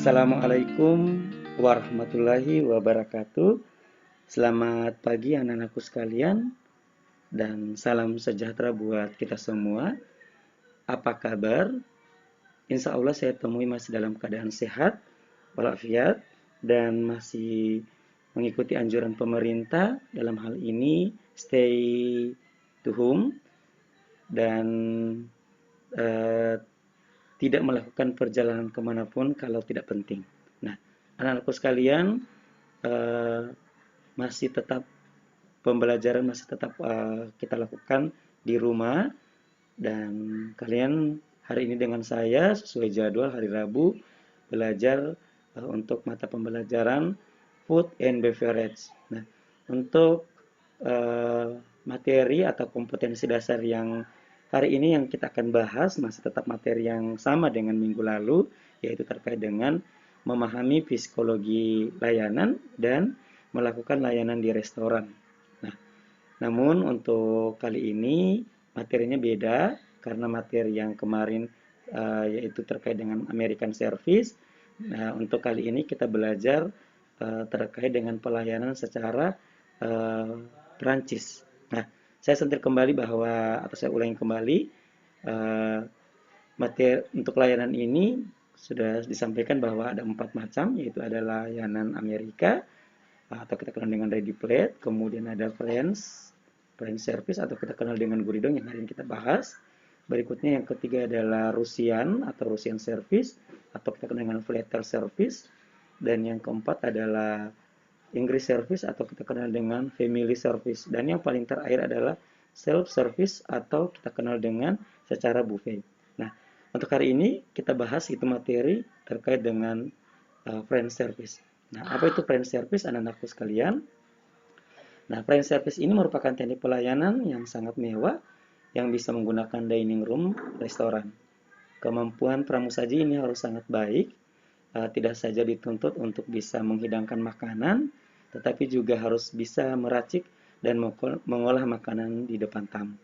Assalamualaikum warahmatullahi wabarakatuh. Selamat pagi anak-anakku sekalian dan salam sejahtera buat kita semua. Apa kabar? Insya Allah saya temui masih dalam keadaan sehat, walafiat, dan masih mengikuti anjuran pemerintah dalam hal ini stay to home dan eh, tidak melakukan perjalanan kemanapun kalau tidak penting. Nah, anak-anakku sekalian, eh, masih tetap pembelajaran masih tetap kita lakukan di rumah dan kalian hari ini dengan saya sesuai jadwal hari Rabu belajar untuk mata pembelajaran Food and Beverage. Nah, untuk materi atau kompetensi dasar yang hari ini yang kita akan bahas masih tetap materi yang sama dengan minggu lalu, yaitu terkait dengan memahami psikologi layanan dan melakukan layanan di restoran. Nah, namun untuk kali ini materinya beda karena materi yang kemarin yaitu terkait dengan American Service. Nah, untuk kali ini kita belajar terkait dengan pelayanan secara uh, Perancis. Nah, saya sentil kembali bahwa atau saya ulangi kembali uh, materi untuk layanan ini sudah disampaikan bahwa ada 4 macam, yaitu ada layanan Amerika atau kita kenal dengan Ready Plate, kemudian ada French Service atau kita kenal dengan Guridong yang hari ini kita bahas. Berikutnya yang ketiga adalah Russian atau Russian Service atau kita kenal dengan Flatter Service, dan yang keempat adalah English Service atau kita kenal dengan Family Service, dan yang paling terakhir adalah Self Service atau kita kenal dengan secara buffet. Nah, untuk hari ini kita bahas itu materi terkait dengan French Service. Nah, apa itu French Service anak-anakku sekalian? Nah, French Service ini merupakan teknik pelayanan yang sangat mewah yang bisa menggunakan dining room restoran. Kemampuan pramusaji ini harus sangat baik, tidak saja dituntut untuk bisa menghidangkan makanan, tetapi juga harus bisa meracik dan mengolah makanan di depan tamu.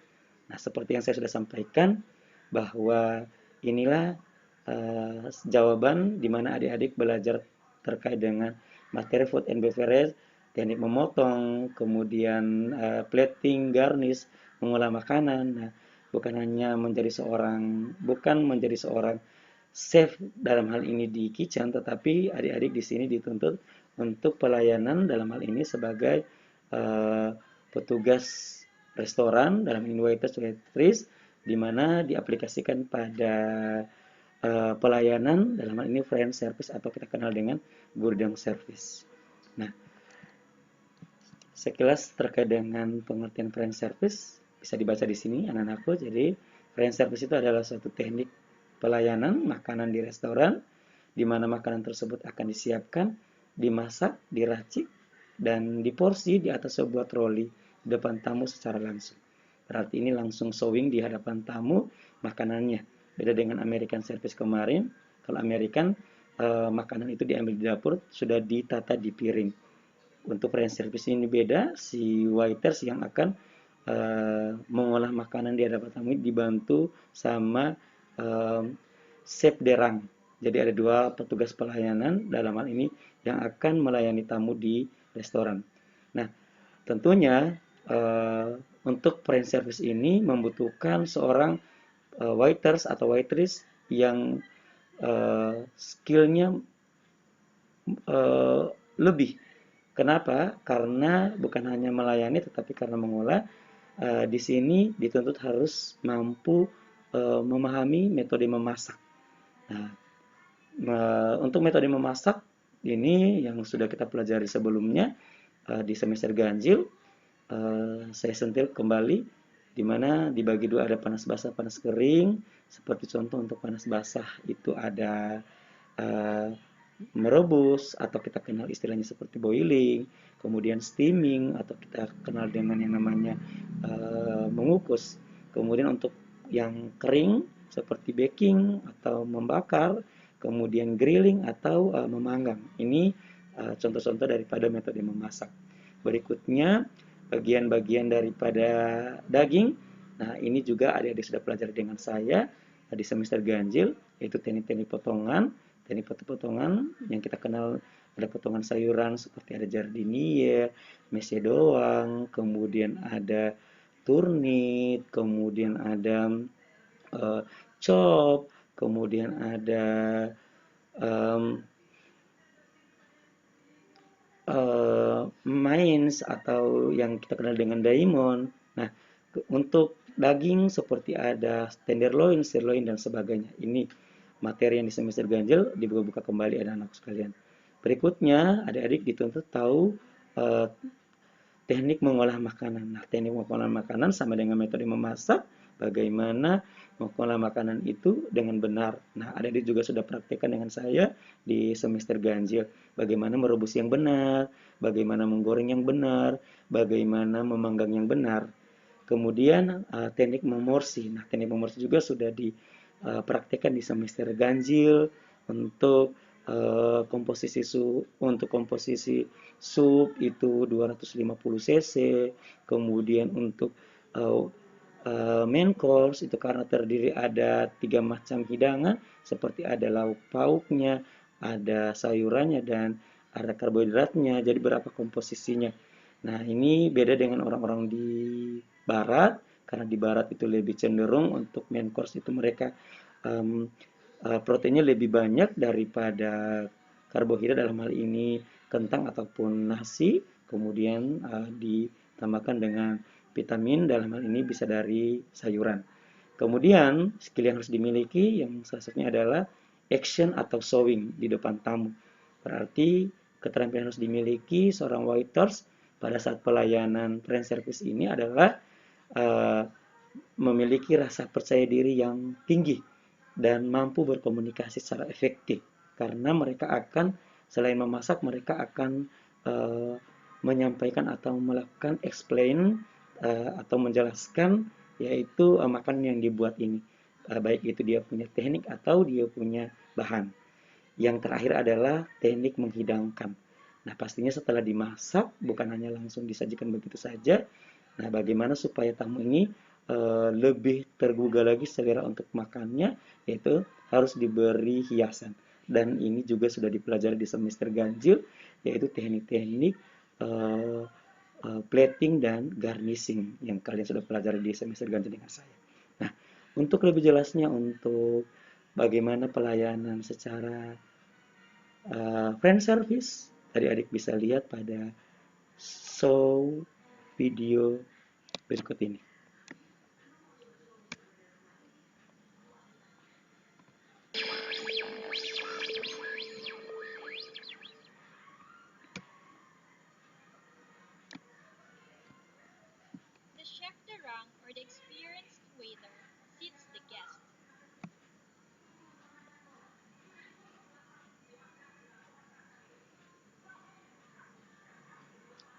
Nah, seperti yang saya sudah sampaikan, bahwa inilah jawaban di mana adik-adik belajar terkait dengan materi food and beverage, teknik memotong, kemudian plating, garnish, mengolah makanan. Nah, bukan menjadi seorang chef dalam hal ini di kitchen, tetapi adik-adik di sini dituntut untuk pelayanan dalam hal ini sebagai petugas restoran, dalam ini waiters, waitress, di mana diaplikasikan pada pelayanan dalam hal ini French service atau kita kenal dengan Gourdon service. Nah, sekilas terkait dengan pengertian French service bisa dibaca di sini anak-anakku. Jadi French service itu adalah suatu teknik pelayanan makanan di restoran di mana makanan tersebut akan disiapkan, dimasak, diracik, dan diporsi di atas sebuah troli di depan tamu secara langsung. Berarti ini langsung showing di hadapan tamu makanannya. Beda dengan American Service kemarin. Kalau American, makanan itu diambil di dapur, sudah ditata di piring. Untuk French Service ini beda, si waiters yang akan mengolah makanan di hadapan tamu dibantu sama chef derang. Jadi ada 2 petugas pelayanan dalam hal ini yang akan melayani tamu di restoran. Nah, tentunya untuk French service ini membutuhkan seorang waiters atau waitress yang skillnya lebih. Kenapa? Karena bukan hanya melayani tetapi karena mengolah. Di sini dituntut harus mampu memahami metode memasak. Nah, untuk metode memasak ini yang sudah kita pelajari sebelumnya di semester ganjil, saya sentil kembali di mana dibagi 2, ada panas basah, panas kering. Seperti contoh untuk panas basah itu ada merebus atau kita kenal istilahnya seperti boiling, kemudian steaming atau kita kenal dengan yang namanya mengukus. Kemudian untuk yang kering seperti baking atau membakar, kemudian grilling atau memanggang. Ini contoh-contoh daripada metode memasak. Berikutnya bagian-bagian daripada daging. Nah, ini juga adik-adik sudah pelajari dengan saya di semester ganjil, yaitu teknik-teknik potongan, Teknik potong-potongan yang kita kenal, ada potongan sayuran seperti ada jardinier, messedoang, kemudian ada turnip, kemudian ada eh, chop, kemudian ada em, mains atau yang kita kenal dengan daimon. Nah, untuk daging seperti ada tenderloin, sirloin dan sebagainya. Ini materi yang di semester ganjil dibuka-buka kembali anak-anak sekalian. Berikutnya, adik-adik dituntut tahu eh, teknik mengolah makanan. Nah, teknik mengolah makanan sama dengan metode memasak, bagaimana mengolah makanan itu dengan benar. Nah, adik-adik juga sudah praktekkan dengan saya di semester ganjil. Bagaimana merebus yang benar, bagaimana menggoreng yang benar, bagaimana memanggang yang benar. Kemudian teknik memorsi. Nah, teknik memorsi juga sudah dipraktekkan di semester ganjil untuk komposisi sup itu 250 cc, kemudian untuk uh, main course itu karena terdiri ada 3 macam hidangan seperti ada lauk pauknya, ada sayurannya dan ada karbohidratnya. Jadi berapa komposisinya. Nah, ini beda dengan orang-orang di barat karena di barat itu lebih cenderung untuk main course itu mereka um, proteinnya lebih banyak daripada karbohidrat dalam hal ini kentang ataupun nasi, kemudian ditambahkan dengan vitamin dalam hal ini bisa dari sayuran. Kemudian skill yang harus dimiliki yang salah satunya adalah action atau showing di depan tamu. Berarti keterampilan yang harus dimiliki seorang waiters pada saat pelayanan friend service ini adalah uh, memiliki rasa percaya diri yang tinggi dan mampu berkomunikasi secara efektif karena mereka akan selain memasak mereka akan uh, menyampaikan atau melakukan explain atau menjelaskan yaitu makanan yang dibuat ini baik itu dia punya teknik atau dia punya bahan. Yang terakhir adalah teknik menghidangkan. Nah, pastinya setelah dimasak bukan hanya langsung disajikan begitu saja. Nah, bagaimana supaya tamu ini lebih tergugah lagi selera untuk makannya, yaitu harus diberi hiasan. Dan ini juga sudah dipelajari di semester ganjil, yaitu teknik-teknik uh, plating dan garnishing yang kalian sudah pelajari di semester ganjil dengan saya. Nah, untuk lebih jelasnya untuk bagaimana pelayanan secara friend service, adik-adik bisa lihat pada show video berikut ini. The chef de rang or the experienced waiter seats the guest.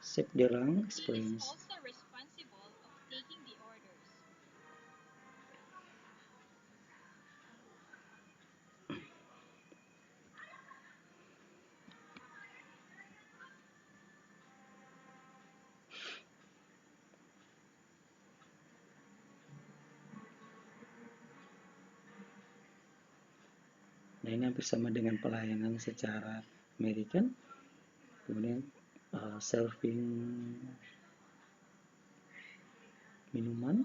Chef de rang He is experience. also responsible of taking the orders. Nah, ini hampir sama dengan pelayanan secara American. Kemudian serving minuman.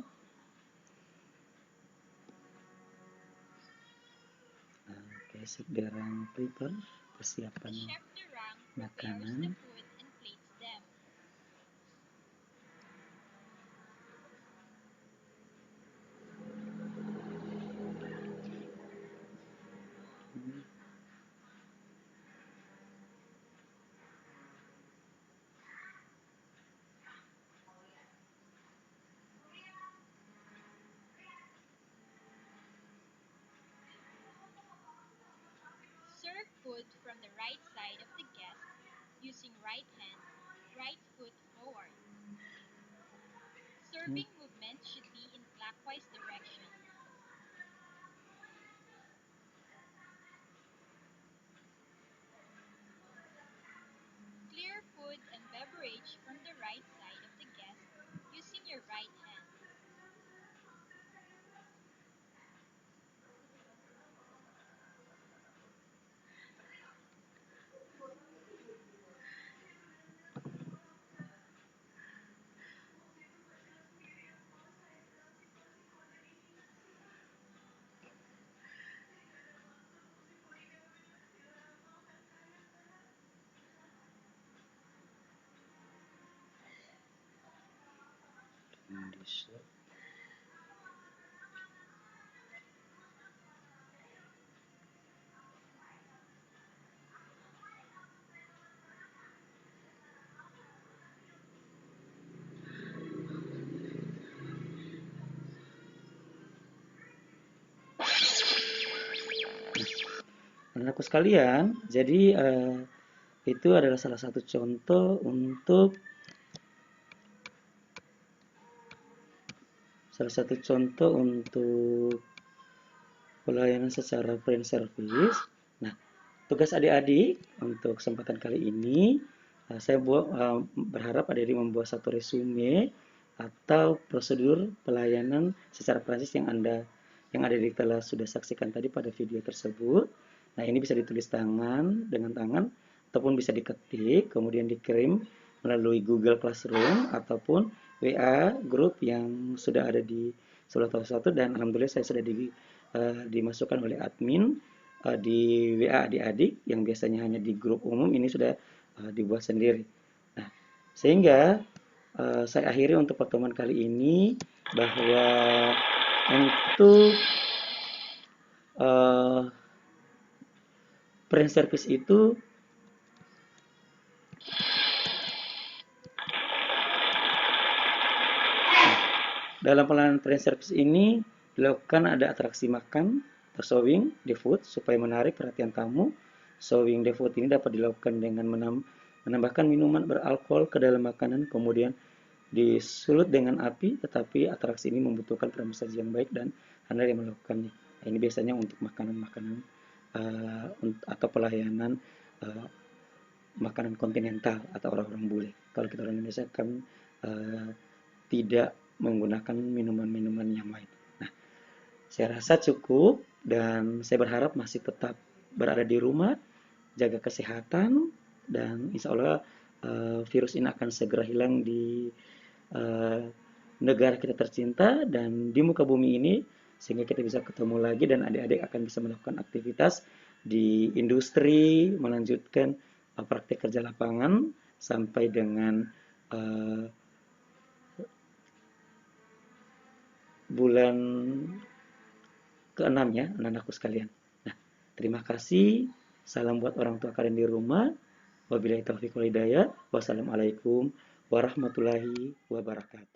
Oke, chef de rang prepare The persiapan chef de rang prepares makanan. the food and plates them. Serve food from the right side of the guest using right hand, right foot forward. Serving movement should be in clockwise direction. Clear food and beverage from the right side of the guest using your right hand. Anak-anakku sekalian, jadi itu adalah salah satu contoh untuk pelayanan secara friend service. Nah, tugas adik-adik untuk kesempatan kali ini, saya berharap adik-adik membuat satu resume atau prosedur pelayanan secara Prancis yang adik-adik telah sudah saksikan tadi pada video tersebut. Nah, ini bisa ditulis dengan tangan ataupun bisa diketik, kemudian dikirim melalui Google Classroom ataupun WA grup yang sudah ada di Sekolah Tahun 1, dan alhamdulillah saya sudah dimasukkan oleh admin di WA adik-adik yang biasanya hanya di grup umum, ini sudah dibuat sendiri. Nah, sehingga saya akhiri untuk pertemuan kali ini bahwa untuk friend service itu dalam pelayanan friend service ini dilakukan ada atraksi makan atau showing the food supaya menarik perhatian tamu. Showing the food ini dapat dilakukan dengan menambahkan minuman beralkohol ke dalam makanan, kemudian disulut dengan api, tetapi atraksi ini membutuhkan prasmanan yang baik dan handal yang melakukannya. Nah, ini biasanya untuk makanan-makanan atau pelayanan makanan kontinental atau orang-orang bule. Kalau kita orang Indonesia kan tidak menggunakan minuman-minuman yang lain. Nah, saya rasa cukup dan saya berharap masih tetap berada di rumah, jaga kesehatan, dan insya Allah virus ini akan segera hilang di negara kita tercinta dan di muka bumi ini, sehingga kita bisa ketemu lagi dan adik-adik akan bisa melakukan aktivitas di industri, melanjutkan praktik kerja lapangan sampai dengan bulan ke-6 ya, anak-anakku sekalian. Nah, terima kasih. Salam buat orang tua kalian di rumah. Wabillahi taufiq wal hidayah. Wassalamualaikum warahmatullahi wabarakatuh.